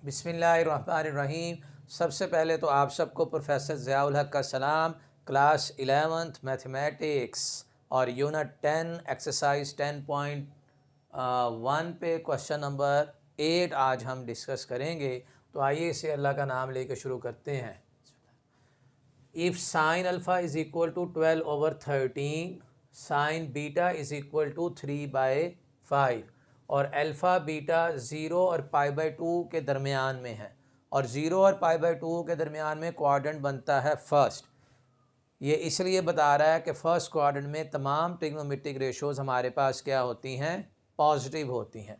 बिस्मिल्लाहिर्रहमानिर्रहीम। सबसे पहले तो आप सबको प्रोफेसर ज़ियाउल हक का सलाम। क्लास 11th मैथमेटिक्स और यूनिट 10 एक्सरसाइज 10.1 पे क्वेश्चन नंबर 8 आज हम डिस्कस करेंगे। तो आइए इसे अल्लाह का नाम लेकर शुरू करते हैं। If sine alpha is equal to 12/13, sine beta is equal to 3/5 और अल्फ़ा बीटा 0 और π/2 के दरमियान में है और 0 और π/2 के दरमियान में क्वाड्रेंट बनता है फर्स्ट। ये इसलिए बता रहा है कि फ़र्स्ट क्वाड्रेंट में तमाम ट्रिग्नोमेट्रिक रेशोज़ हमारे पास क्या होती हैं, पॉजिटिव होती हैं।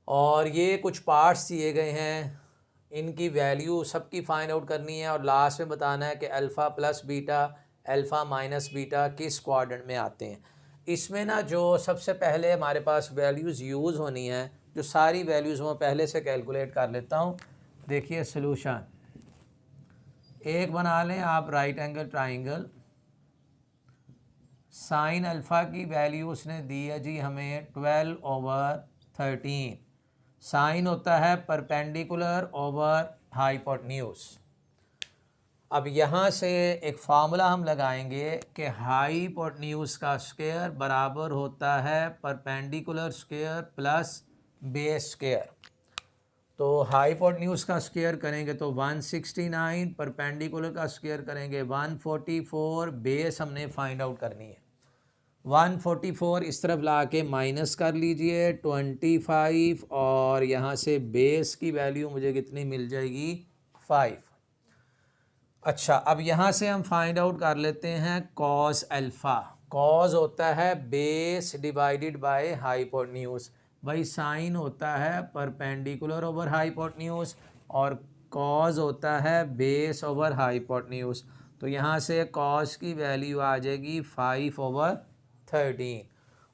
और ये कुछ पार्ट्स दिए गए हैं, इनकी वैल्यू सबकी फ़ाइंड आउट करनी है और लास्ट में बताना है कि alpha plus beta alpha minus beta किस क्वाड्रेंट में आते हैं। इसमें ना जो सबसे पहले हमारे पास वैल्यूज़ यूज़ होनी है, जो सारी वैल्यूज़ मैं पहले से कैलकुलेट कर लेता हूँ। देखिए सलूशन एक बना लें आप, right angle triangle. Sign alpha की वैल्यू उसने दी है जी हमें 12/13। साइन होता है परपेंडिकुलर ओवर हाइपोटेन्यूज। अब यहाँ से एक फार्मूला हम लगाएंगे कि हाइपोटेन्यूज का स्क्वायर बराबर होता है perpendicular square plus base square. तो हाइपोटेन्यूज का स्क्वायर करेंगे तो 169, परपेंडिकुलर का स्क्वायर करेंगे 144, बेस हमने फाइंड आउट करनी है। 144 इस तरफ ला के माइनस कर लीजिए 25 और यहाँ से बेस की वैल्यू मुझे कितनी मिल जाएगी, 5। अच्छा, अब यहाँ से हम फाइंड आउट कर लेते हैं कॉस अल्फ़ा। कॉस होता है बेस डिवाइडेड बाय हाइपोटेन्यूज। भाई साइन होता है परपेंडिकुलर ओवर हाइपोटेन्यूज और कॉस होता है बेस ओवर हाइपोटेन्यूज। तो यहाँ से कॉस की वैल्यू आ जाएगी 5/13।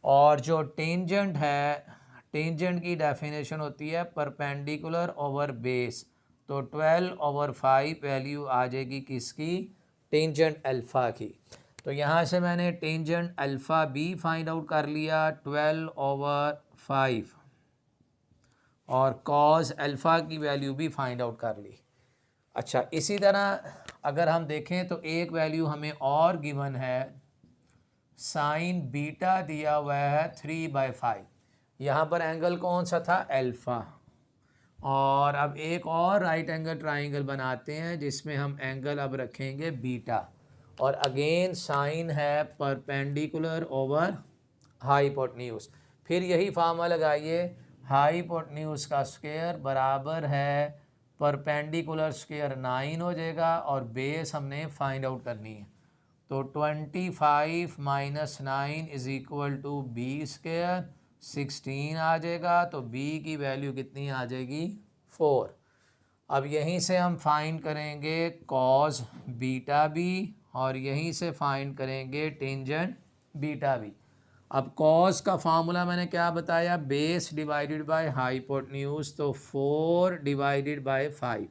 और जो टेंजेंट है, टेंजेंट की डेफिनेशन होती है परपेंडिकुलर ओवर बेस। तो 12/5 वैल्यू आ जाएगी किसकी, टेंजेंट अल्फ़ा की। तो यहाँ से मैंने टेंजेंट अल्फ़ा भी फाइंड आउट कर लिया 12/5 और कॉस अल्फ़ा की वैल्यू भी फाइंड आउट कर ली। अच्छा, इसी तरह अगर हम देखें तो एक वैल्यू हमें और गिवन है, साइन बीटा दिया हुआ है 3/5। यहाँ पर एंगल कौन सा था, अल्फ़ा। और अब एक और राइट एंगल ट्राइंगल बनाते हैं जिसमें हम एंगल अब रखेंगे बीटा और अगेन साइन है परपेंडिकुलर ओवर हाइपोटेन्यूज। फिर यही फार्मूला लगाइए, हाइपोटेन्यूज का स्क्वायर बराबर है परपेंडिकुलर स्क्वायर 9 हो जाएगा और बेस हमने फाइंड आउट करनी है। तो 25 minus 9 is equal to B square, 16 आ जाएगा। तो b की वैल्यू कितनी आ जाएगी, 4। अब यहीं से हम फाइंड करेंगे कॉस बीटा भी और यहीं से फाइंड करेंगे टेंजेंट बीटा भी। अब कॉस का फार्मूला मैंने क्या बताया, बेस डिवाइडेड बाय हाइपोटेन्यूज। तो 4 divided by 5,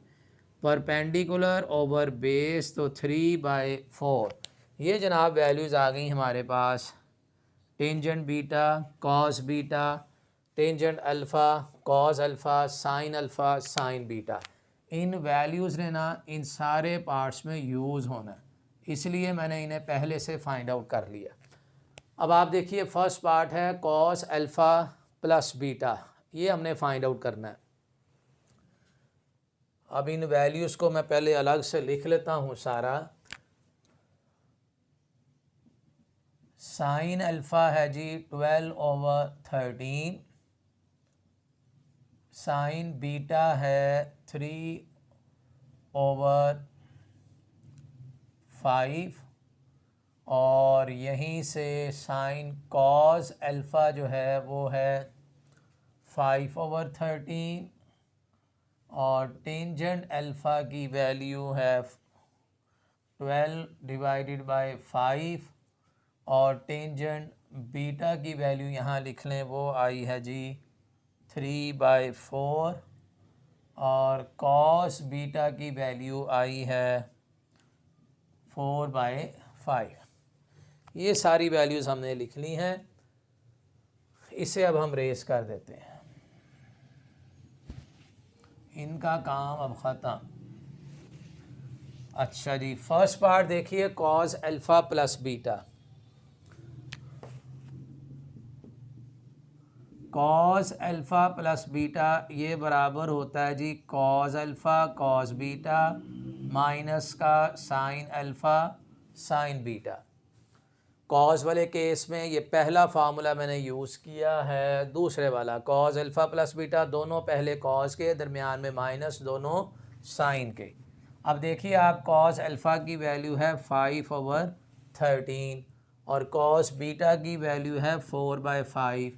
perpendicular over base तो 3/4। ये जनाब वैल्यूज़ आ गई हमारे पास, tangent beta, cos beta, tangent alpha, cos alpha, sine alpha, sine beta. इन वैल्यूज़ ने ना इन सारे पार्ट्स में यूज़ होना है, इसलिए मैंने इन्हें पहले से फाइंड आउट कर लिया। अब आप देखिए फर्स्ट पार्ट है कॉस अल्फ़ा प्लस बीटा, ये हमने फाइंड आउट करना है। अब इन वैल्यूज़ को मैं पहले अलग से लिख लेता हूँ सारा। साइन अल्फ़ा है जी 12/13, साइन बीटा है 3/5 और यहीं से साइन कॉस अल्फ़ा जो है वो है 5/13 और टेंजेंट अल्फ़ा की वैल्यू है 12 डिवाइडेड बाय 5 और टेंजेंट बीटा की वैल्यू यहाँ लिख लें, वो आई है जी 3/4 और कॉस बीटा की वैल्यू आई है 4/5। ये सारी वैल्यूज़ हमने लिख ली हैं। इसे अब हम रेस कर देते हैं। इनका काम अब ख़त्म। अच्छा जी, फर्स्ट पार्ट देखिए, cos alpha plus beta. Cos alpha plus beta ये बराबर होता है जी cos alpha cos beta minus का sine alpha sine beta. Cos वाले केस में ये पहला फार्मूला मैंने यूज़ किया है, दूसरे वाला कॉज अल्फ़ा प्लस बीटा दोनों पहले कॉज के, दरमियान में माइनस दोनों साइन के। अब देखिए आप, कॉज अल्फ़ा की वैल्यू है 5/13 और कॉस बीटा की वैल्यू है 4/5,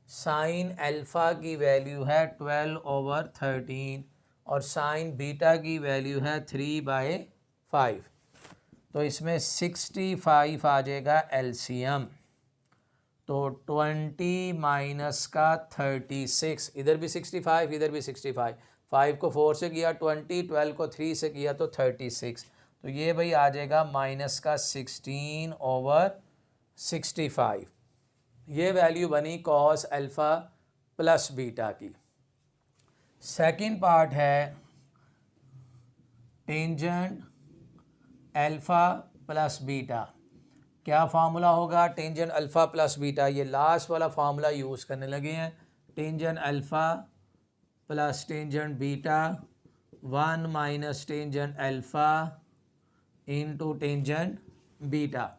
साइन अल्फ़ा की वैल्यू है 12/13 और साइन बीटा की वैल्यू है 3/5। तो इसमें 65 आ जाएगा एलसीएम। तो 20 माइनस का 36, इधर भी 65 इधर भी 65, 5 को 4 से किया 20, 12 को 3 से किया तो 36। तो ये भाई आ जाएगा माइनस का 16/65। ये वैल्यू बनी कॉस अल्फ़ा प्लस बीटा की। सेकंड पार्ट है टेंजेंट अल्फ़ा प्लस बीटा। क्या फार्मूला होगा टेंजेंट अल्फ़ा प्लस बीटा? ये लास्ट वाला फार्मूला यूज़ करने लगे हैं। Tangent alpha plus tangent beta 1 minus tangent alpha into tangent beta.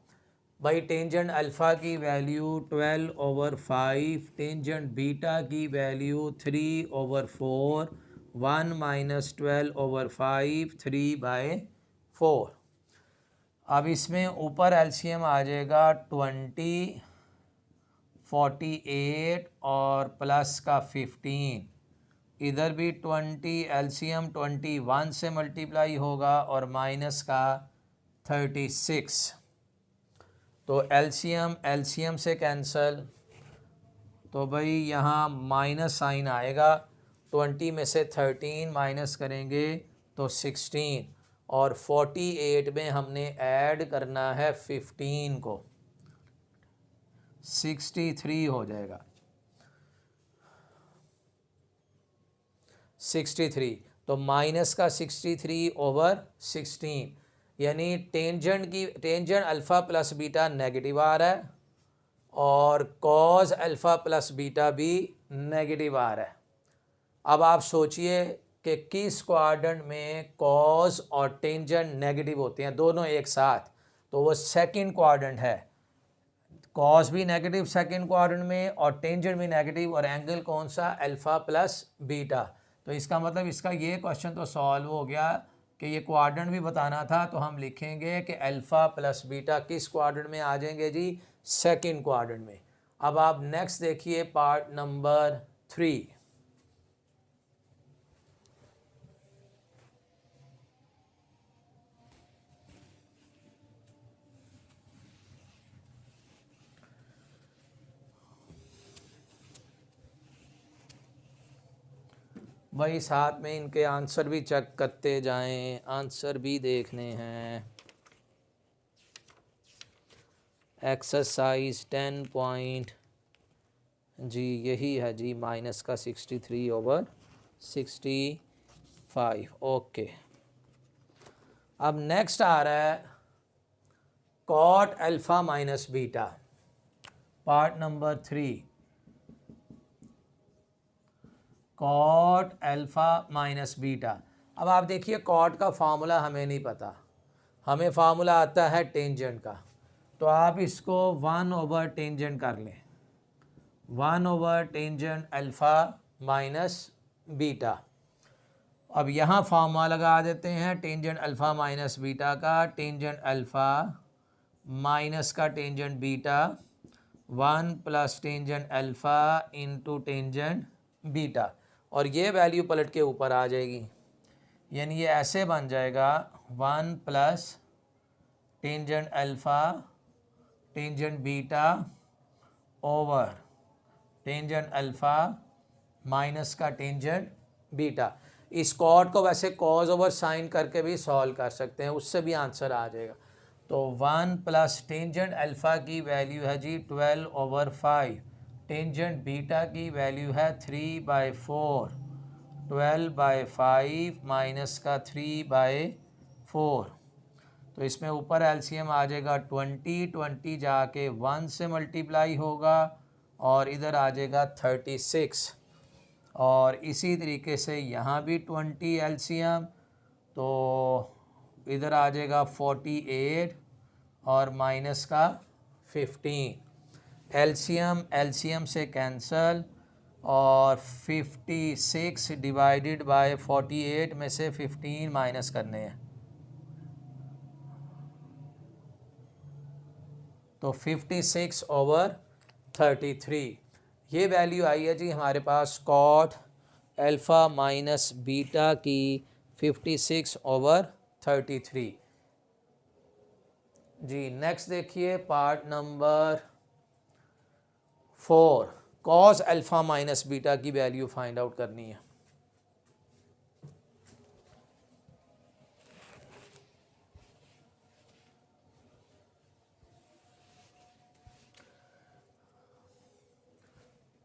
भाई टेंजेंट अल्फ़ा की वैल्यू 12/5, टेंजेंट बीटा की वैल्यू 3/4, 1 माइनस 12/5 3/4। अब इसमें ऊपर एलसीएम आ जाएगा 20, 48 और प्लस का 15, इधर भी 20, एलसीएम 21 से मल्टीप्लाई होगा और माइनस का 36। तो एलसीएम से कैंसल, तो भाई यहाँ माइनस साइन आएगा। 20 में से 13 माइनस करेंगे तो 16 और 48 में हमने ऐड करना है 15 को, 63 हो जाएगा। 63 तो माइनस का 63/16, यानी tangent alpha plus beta negative आ रहा है और कॉज अल्फ़ा प्लस बीटा भी नेगेटिव आ रहा है। अब आप सोचिए कि किस क्वाड्रेंट में कॉज और टेंजेंट नेगेटिव होते हैं दोनों एक साथ, तो वो सेकंड क्वाड्रेंट है। कॉज भी नेगेटिव सेकंड क्वाड्रेंट में और टेंजेंट भी नेगेटिव, और एंगल कौन सा? Alpha plus beta. तो इसका मतलब इसका ये क्वेश्चन तो सॉल्व हो गया कि ये क्वाड्रेंट भी बताना था। तो हम लिखेंगे कि अल्फ़ा प्लस बीटा किस क्वाड्रेंट में आ जाएंगे जी? सेकंड क्वाड्रेंट में। अब आप नेक्स्ट देखिए पार्ट नंबर 3। वही साथ में इनके आंसर भी चेक करते जाएं, आंसर भी देखने हैं। एक्सरसाइज 10 पॉइंट जी यही है जी, माइनस का 63/65। ओके, अब नेक्स्ट आ रहा है cot alpha minus beta, part number 3। Cot alpha minus beta. अब आप देखिए, कॉट का फार्मूला हमें नहीं पता, हमें फार्मूला आता है टेंजेंट का। तो आप इसको 1/टेंजेंट कर लें, 1/टेंजेंट अल्फ़ा माइनस बीटा। अब यहाँ फार्मूला लगा देते हैं टेंजेंट अल्फ़ा माइनस बीटा का। टेंजेंट अल्फ़ा माइनस का tangent beta 1 plus tangent alpha into tangent beta, और ये वैल्यू पलट के ऊपर आ जाएगी। यानी ये ऐसे बन जाएगा 1 plus tangent alpha tangent beta over tangent alpha minus का टेंजेंट बीटा। इस कॉट को वैसे कॉज ओवर साइन करके भी सॉल्व कर सकते हैं, उससे भी आंसर आ जाएगा। तो 1 प्लस टेंजेंट अल्फ़ा की वैल्यू है जी 12/5, टेंजेंट बीटा की वैल्यू है 3/4, 12/5 माइनस का 3/4। तो इसमें ऊपर एलसीएम आ जाएगा 20 जाके 1 से मल्टीप्लाई होगा और इधर आ जाएगा 36। और इसी तरीके से यहाँ भी 20 एलसीएम, तो इधर आ जाएगा 48 और माइनस का 15। एलसीएम से कैंसल और 56 डिवाइडेड बाय 48 में से 15 माइनस करने हैं, तो 56/33 ये वैल्यू आई है जी हमारे पास कॉट अल्फ़ा माइनस बीटा की 56/33। जी नेक्स्ट देखिए part number 4, cos alpha minus beta की वैल्यू फाइंड आउट करनी है।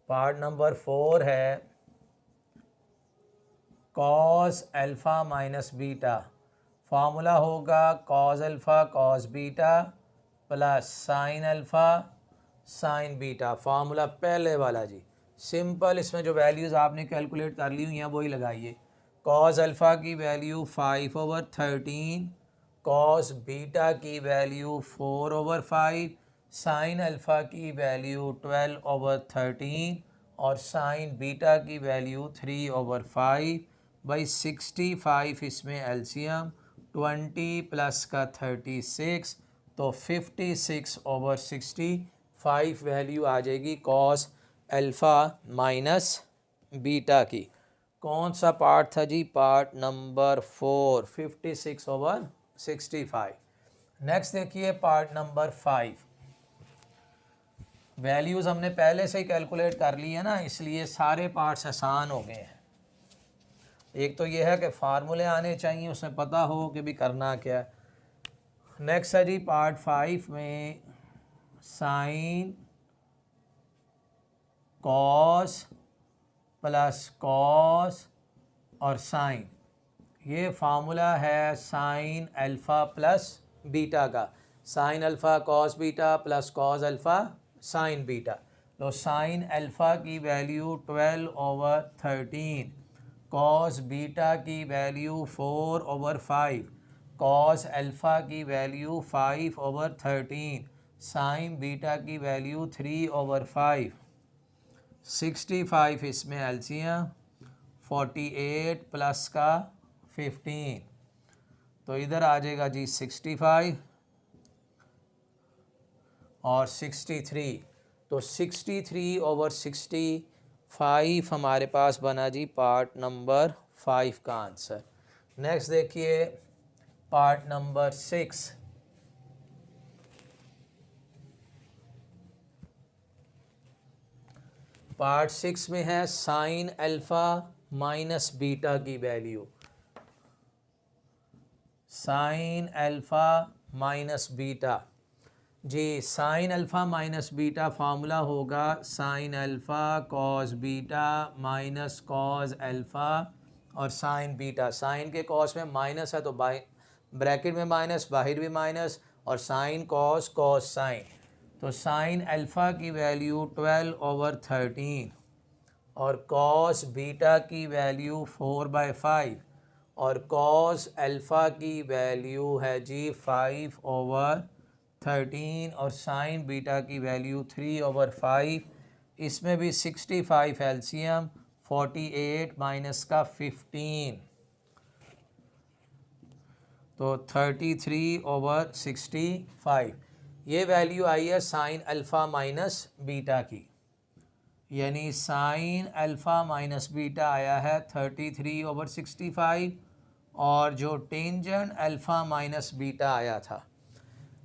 पार्ट नंबर 4 है cos alpha minus beta. Formula होगा cos alpha cos beta plus sine alpha sine beta. Formula पहले वाला जी, सिंपल। इसमें जो वैल्यूज़ आपने कैलकुलेट कर ली हुई हैं वही लगाइए। कॉस अल्फ़ा की वैल्यू 5/13, कॉस बीटा की वैल्यू 4/5, साइन अल्फ़ा की वैल्यू 12/13 और साइन बीटा की वैल्यू 3/5 बाई 65। इसमें एलसीएम 20 प्लस का 36, तो 56/65 वैल्यू आ जाएगी कॉस अल्फ़ा माइनस बीटा की। कौन सा पार्ट था जी? Part number 4, 56/65। नेक्स्ट देखिए पार्ट नंबर 5। वैल्यूज़ हमने पहले से ही कैलकुलेट कर ली है ना, इसलिए सारे पार्ट्स आसान हो गए हैं। एक तो ये है कि फार्मूले आने चाहिए, उसमें पता हो कि भी करना क्या है। नेक्स्ट है जी पार्ट 5 में साइन कॉस प्लस कॉस और साइन, ये फार्मूला है साइन अल्फ़ा प्लस बीटा का। Sine alpha cos beta plus cos alpha sine beta. तो साइन अल्फ़ा की वैल्यू 12/13, कॉस बीटा की वैल्यू 4/5, कॉस अल्फ़ा की वैल्यू 5/13, साइन बीटा की वैल्यू 3/5। 65 इसमें एलसीएम 48 प्लस का 15, तो इधर आ जाएगा जी 65 और 63, तो 63/65 हमारे पास बना जी पार्ट नंबर 5 का आंसर। नेक्स्ट देखिए पार्ट नंबर 6। पार्ट 6 में है साइन अल्फ़ा माइनस बीटा की value. Sine alpha minus beta जी, sine alpha minus beta formula होगा sine alpha cos beta minus cos alpha और साइन बीटा। साइन के cos में माइनस है तो ब्रैकेट में माइनस, बाहर भी माइनस, और साइन कॉस कॉस साइन। तो साइन अल्फ़ा की वैल्यू 12/13 और कॉस बीटा की वैल्यू 4/5 और कॉस अल्फ़ा की वैल्यू है जी 5/13 और साइन बीटा की वैल्यू 3/5। इसमें भी 65 एलसीएम 48 माइनस का 15, तो 33/65। ये वैल्यू आई है साइन अल्फ़ा माइनस बीटा की, यानी साइन अल्फ़ा माइनस बीटा आया है 33/65 और जो टेंजेंट अल्फ़ा माइनस बीटा आया था,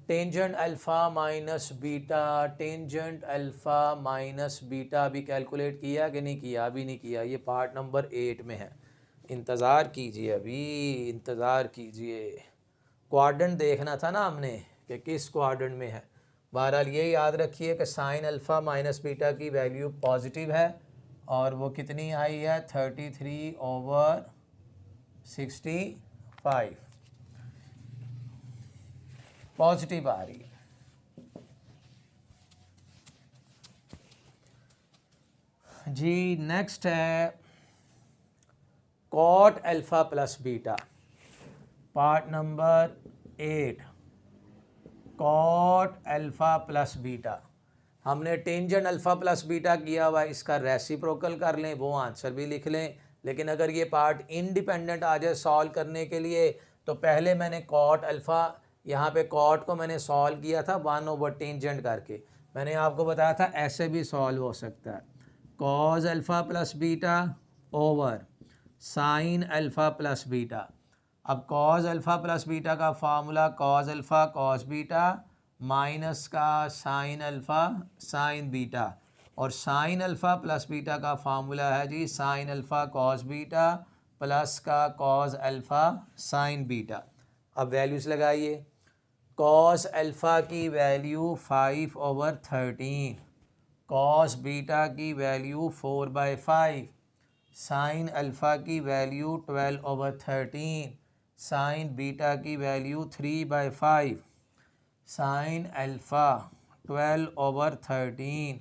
tangent alpha minus beta, tangent alpha minus beta भी कैलकुलेट किया कि नहीं किया? अभी नहीं किया, ये पार्ट नंबर 8 में है। इंतज़ार कीजिए, अभी इंतज़ार कीजिए। क्वाड्रेंट देखना था ना हमने कि किस क्वाड्रेंट में है। बहरहाल ये याद रखिए कि साइन अल्फ़ा माइनस बीटा की वैल्यू पॉजिटिव है और वो कितनी आई है 33/65 पॉजिटिव आ रही है। जी नेक्स्ट है cot alpha plus beta, part number 8, cot alpha plus beta. हमने टेंजेंट अल्फ़ा प्लस बीटा किया हुआ, इसका रेसिप्रोकल कर लें, वो आंसर भी लिख लें। लेकिन अगर ये पार्ट इंडिपेंडेंट आ जाए सॉल्व करने के लिए, तो पहले मैंने कॉट अल्फ़ा, यहाँ पे कॉट को मैंने सॉल्व किया था 1/टेंजेंट करके। मैंने आपको बताया था ऐसे भी सॉल्व हो सकता है, cos alpha plus beta over sine alpha plus beta. अब कॉज अल्फ़ा प्लस बीटा का formula cos alpha cos beta minus का साइन अल्फ़ा साइन बीटा, और साइन अल्फ़ा प्लस बीटा का फार्मूला है जी sine alpha cos beta plus का cos alpha sine beta. अब values लगाइए, कॉस अल्फ़ा की वैल्यू 5/13, कॉस बीटा की वैल्यू 4/5, साइन अल्फ़ा की वैल्यू 12/13, साइन बीटा की value 3/5, sine alpha 12/13,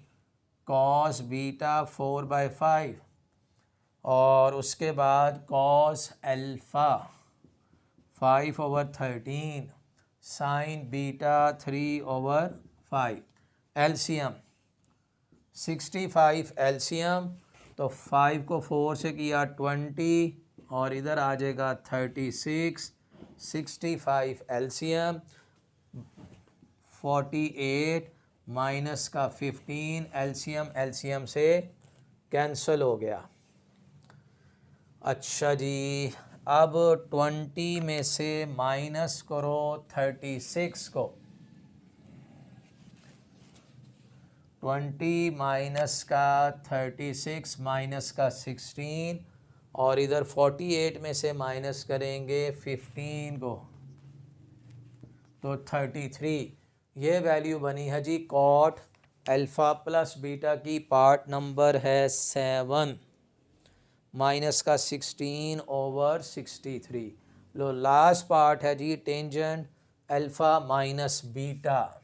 cos beta 4/5, और उसके बाद cos alpha 5/13, sign beta 3/5। LCM 65 LCM, तो 5 को 4 से किया 20 और इधर आ जाएगा 36। 65 एलसीएम 48 माइनस का 15, एलसीएम एलसीएम से कैंसिल हो गया। अच्छा जी, अब 20 में से माइनस करो 36 को, 20 माइनस का 36 माइनस का 16, और इधर 48 में से माइनस करेंगे 15 को, तो 33। ये वैल्यू बनी है जी कॉट अल्फ़ा प्लस बीटा की, पार्ट नंबर है 7, माइनस का 16/63। लो लास्ट पार्ट है जी tangent alpha minus beta.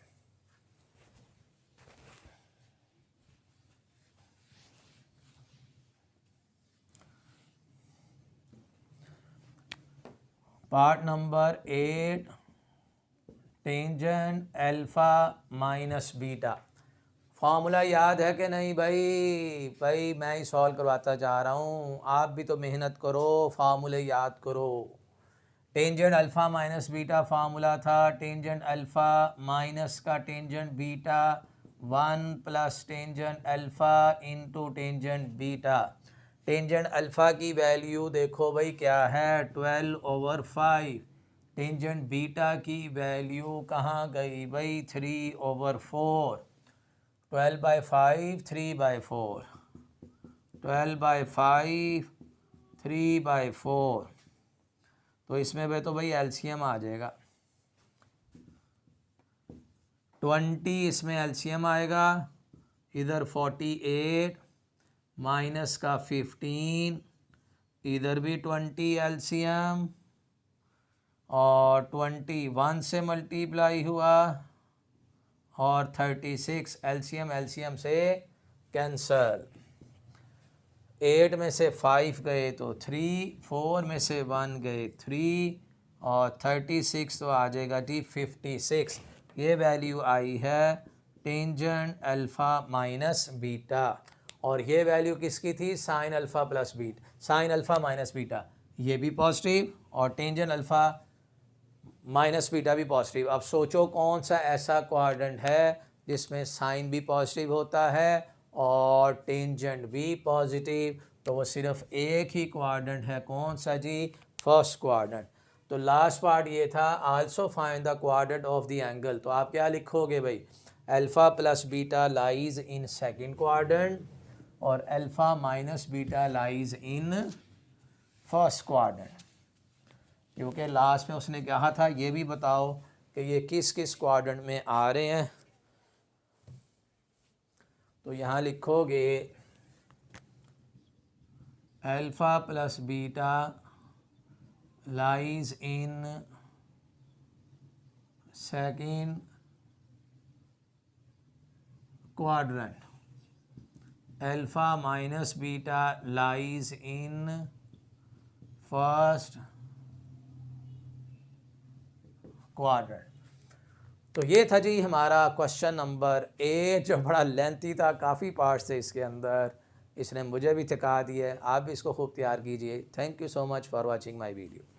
Part number 8, tangent alpha minus beta. Formula याद है कि नहीं भाई मैं ही सॉल्व करवाता जा रहा हूँ, आप भी तो मेहनत करो, फार्मूले याद करो। Tangent alpha minus beta formula था टेंजेंट अल्फ़ा माइनस का tangent beta 1 plus tangent alpha into tangent beta. Tangent alpha की वैल्यू देखो भाई क्या है 12/5, टेंजेंट बीटा की वैल्यू कहाँ गई भाई 3/4, 12/5 3/4, 12/5 3/4, तो इसमें भाई तो भाई एलसीएम आ जाएगा 20, इसमें एलसीएम आएगा, इधर 48 माइनस का 15, इधर भी 20 एलसीएम, और 21 से मल्टीप्लाई हुआ, और 36 एलसीएम एलसीएम से कैंसल। 8 में से 5 गए तो 3, 4 में से 1 गए 3, और 36 तो आ जाएगा जी 56। ये वैल्यू आई है टेंजेंट अल्फ़ा माइनस बीटा, और ये वैल्यू किसकी थी sign alpha plus beta, sign alpha minus beta, ये भी पॉजिटिव और टेंजेंट अल्फ़ा माइनस बीटा भी पॉजिटिव। अब सोचो कौन सा ऐसा क्वाड्रेंट है जिसमें साइन भी पॉजिटिव होता है और टेंजेंट भी पॉजिटिव, तो वो सिर्फ एक ही क्वाड्रेंट है, कौन सा जी, फर्स्ट क्वाड्रेंट। तो लास्ट पार्ट ये था also find the quadrant of the angle, तो आप क्या लिखोगे भाई, alpha plus beta lies in second quadrant और alpha minus beta lies in first quadrant, क्योंकि लास्ट में उसने कहा था ये भी बताओ कि ये किस किस क्वाड्रेंट में आ रहे हैं। तो यहाँ लिखोगे alpha plus beta lies in second quadrant, alpha minus beta lies in first quadrant. तो ये था जी हमारा क्वेश्चन नंबर 8, जो बड़ा लेंथी था, काफ़ी पार्ट्स थे इसके अंदर, इसने मुझे भी थका दिया है। आप भी इसको खूब तैयार कीजिए। Thank you so much for watching my video.